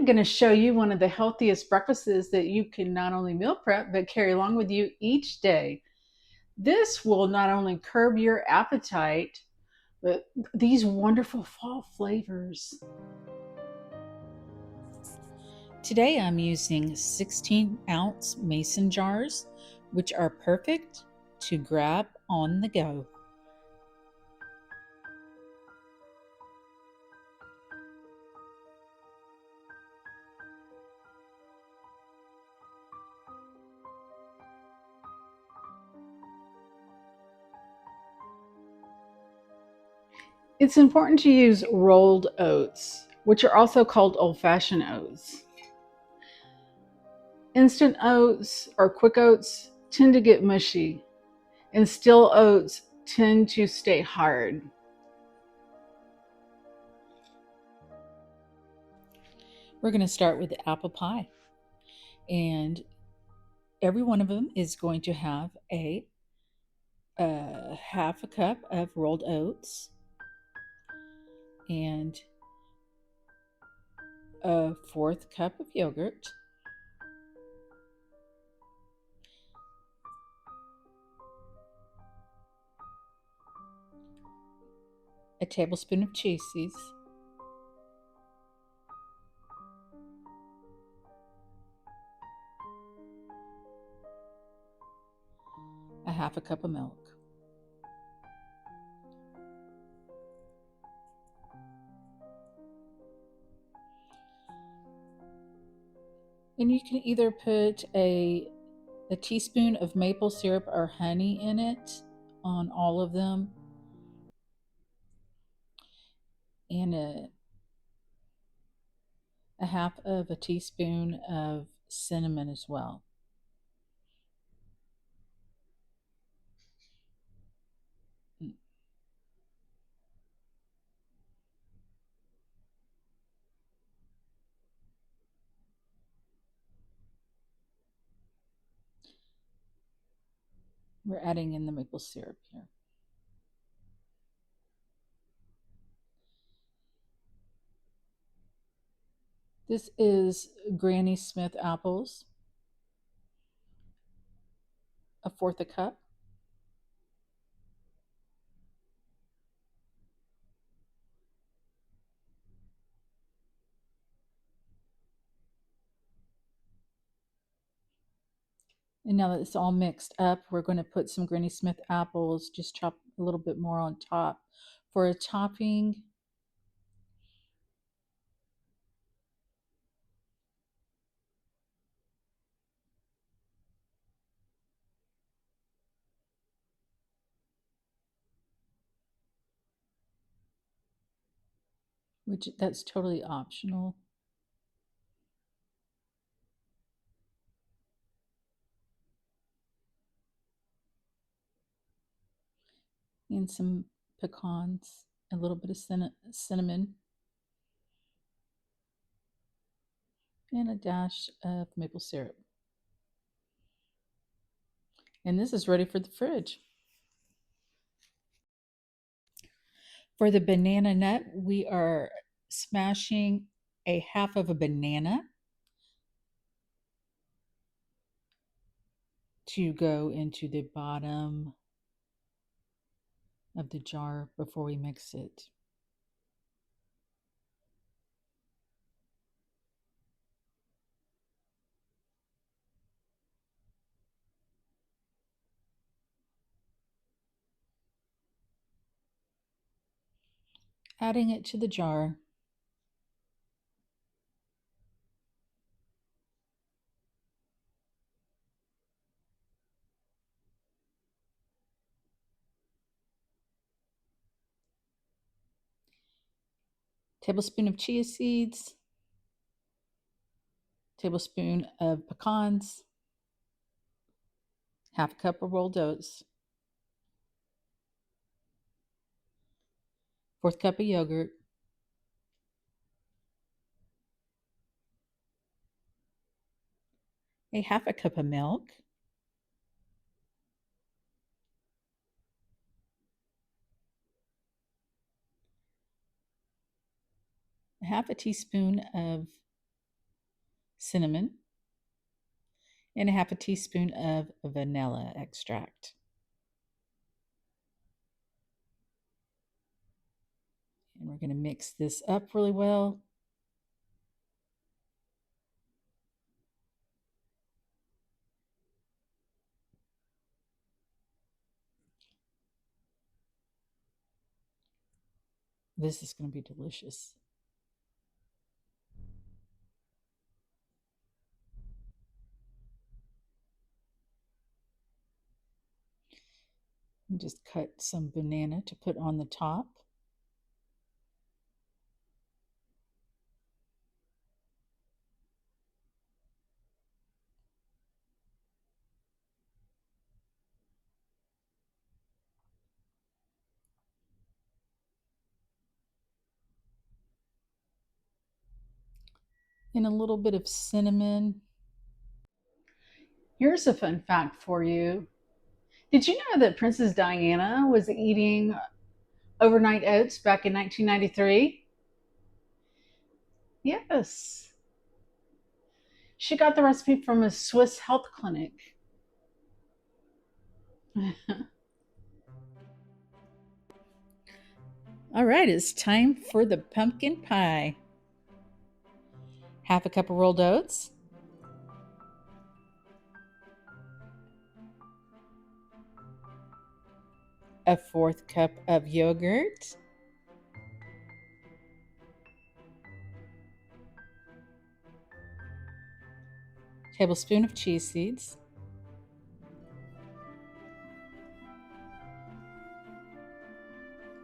I'm going to show you one of the healthiest breakfasts that you can not only meal prep, but carry along with you each day. This will not only curb your appetite, but these wonderful fall flavors. Today I'm using 16-ounce mason jars, which are perfect to grab on the go. It's important to use rolled oats, which are also called old-fashioned oats. Instant oats or quick oats tend to get mushy, and still oats tend to stay hard. We're going to start with the apple pie, and every one of them is going to have a half a cup of rolled oats and a fourth cup of yogurt, a tablespoon of chia seeds, a half a cup of milk. And you can either put a teaspoon of maple syrup or honey in it on all of them, and a half of a teaspoon of cinnamon as well. We're adding in the maple syrup here. This is Granny Smith apples, a fourth a cup. And now that it's all mixed up, we're going to put some Granny Smith apples, just chop a little bit more on top for a topping. Which that's totally optional. And some pecans, a little bit of cinnamon, and a dash of maple syrup. And this is ready for the fridge. For the banana nut, we are smashing a half of a banana to go into the bottom of the jar before we mix it. Adding it to the jar. Tablespoon of chia seeds, tablespoon of pecans, half a cup of rolled oats, fourth cup of yogurt, a half a cup of milk, a half a teaspoon of cinnamon, and a half a teaspoon of vanilla extract. And we're going to mix this up really well. This is going to be delicious. And just cut some banana to put on the top. And a little bit of cinnamon. Here's a fun fact for you. Did you know that Princess Diana was eating overnight oats back in 1993? Yes. She got the recipe from a Swiss health clinic. All right, it's time for the pumpkin pie. Half a cup of rolled oats, a fourth cup of yogurt, tablespoon of cheese seeds,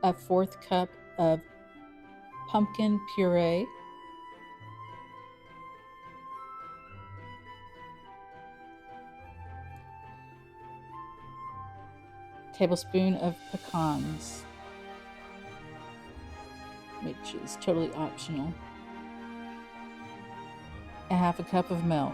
a fourth cup of pumpkin puree, tablespoon of pecans, which is totally optional, a half a cup of milk.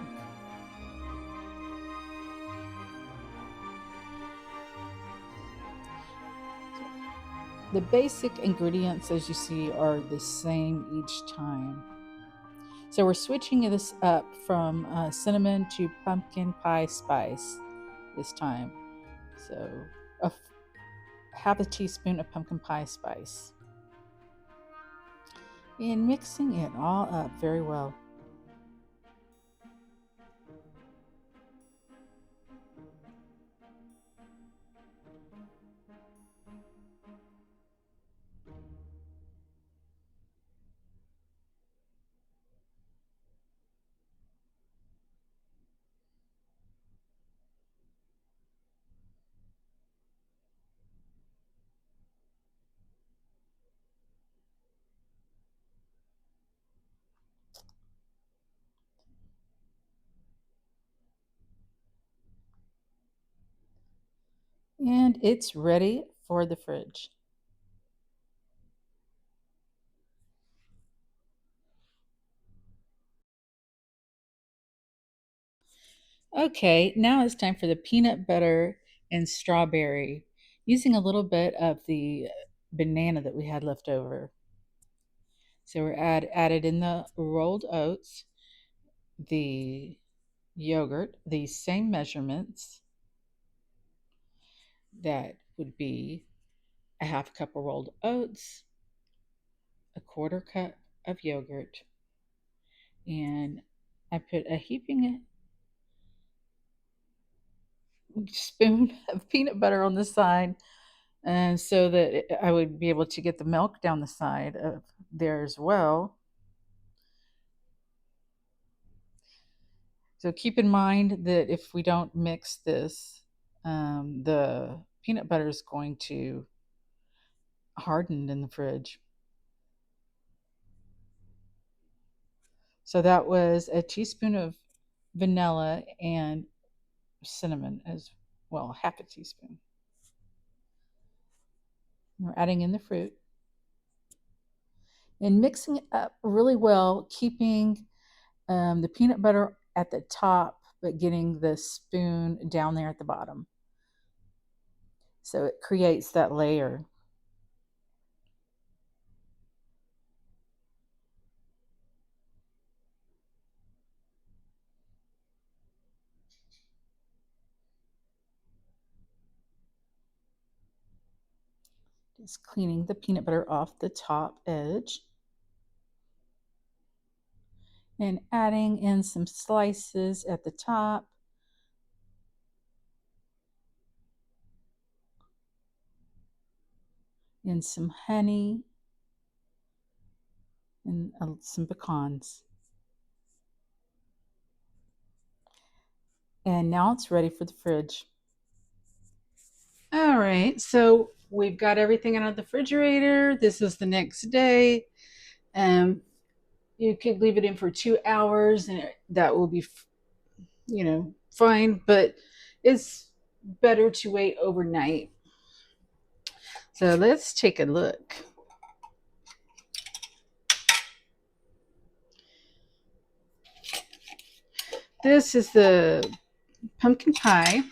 The basic ingredients, as you see, are the same each time. So we're switching this up from cinnamon to pumpkin pie spice this time. So half a teaspoon of pumpkin pie spice. And mixing it all up very well. And it's ready for the fridge. Okay, now it's time for the peanut butter and strawberry, using a little bit of the banana that we had left over. So we're added in the rolled oats, the yogurt, the same measurements. That would be a half cup of rolled oats, a quarter cup of yogurt, and I put a heaping spoon of peanut butter on the side, and so that I would be able to get the milk down the side of there as well. So keep in mind that if we don't mix this, the peanut butter is going to harden in the fridge. So that was a teaspoon of vanilla and cinnamon as well, half a teaspoon. We're adding in the fruit and mixing it up really well, keeping the peanut butter at the top, but getting the spoon down there at the bottom. So it creates that layer. Just cleaning the peanut butter off the top edge. And adding in some slices at the top. And some honey. And some pecans. And now it's ready for the fridge. All right, so we've got everything out of the refrigerator. This is the next day. You could leave it in for 2 hours and that will be, fine, but it's better to wait overnight. So let's take a look. This is the pumpkin pie.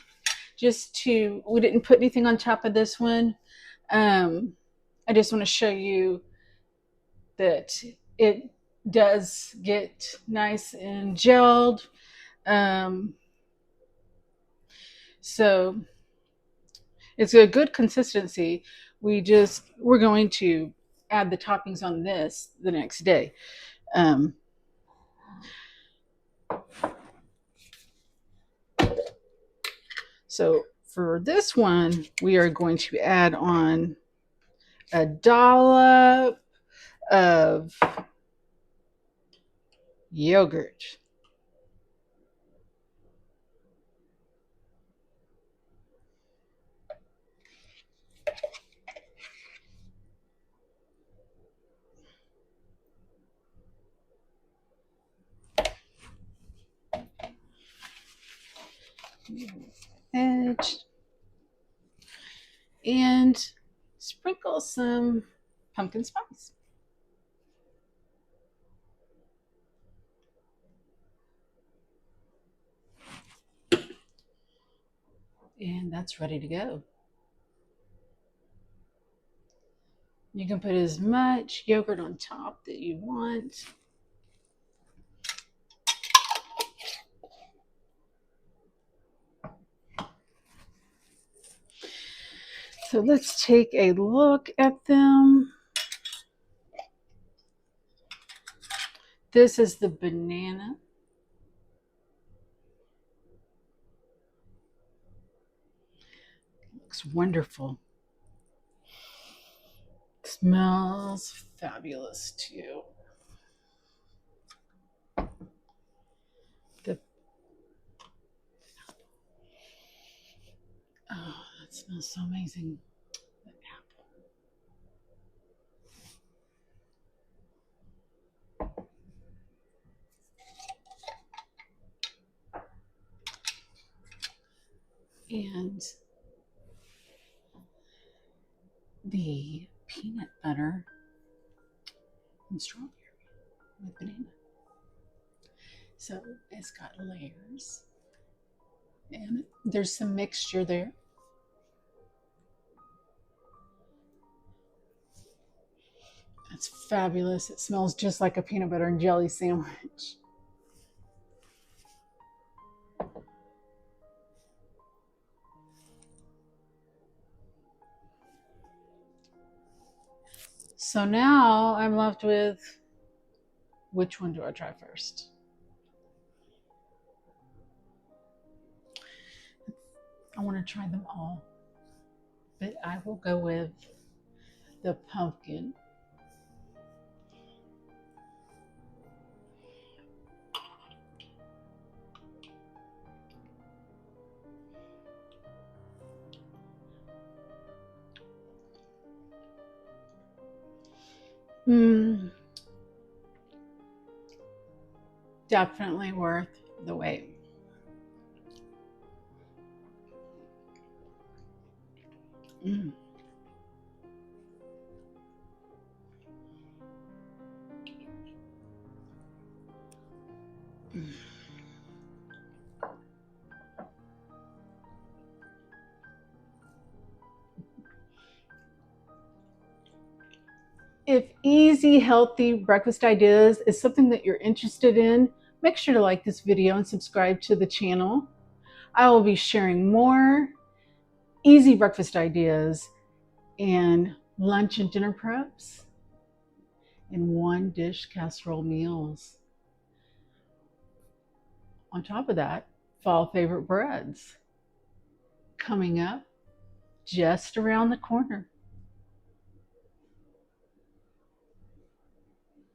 We didn't put anything on top of this one. I just want to show you that it does get nice and gelled. So it's a good consistency. We're going to add the toppings on this the next day. So for this one, we are going to add on a dollop of yogurt. Edge. And sprinkle some pumpkin spice. And that's ready to go. You can put as much yogurt on top that you want. So let's take a look at them. This is the banana. Looks wonderful. Smells fabulous too. Oh, that smells so amazing. The apple. And the peanut butter and strawberry with banana. So it's got layers. And there's some mixture there. That's fabulous. It smells just like a peanut butter and jelly sandwich. So now I'm left with, which one do I try first? I want to try them all, but I will go with the pumpkin. Definitely worth the wait. If easy, healthy breakfast ideas is something that you're interested in, make sure to like this video and subscribe to the channel. I will be sharing more easy breakfast ideas and lunch and dinner preps, and one dish casserole meals. On top of that, fall favorite breads coming up just around the corner.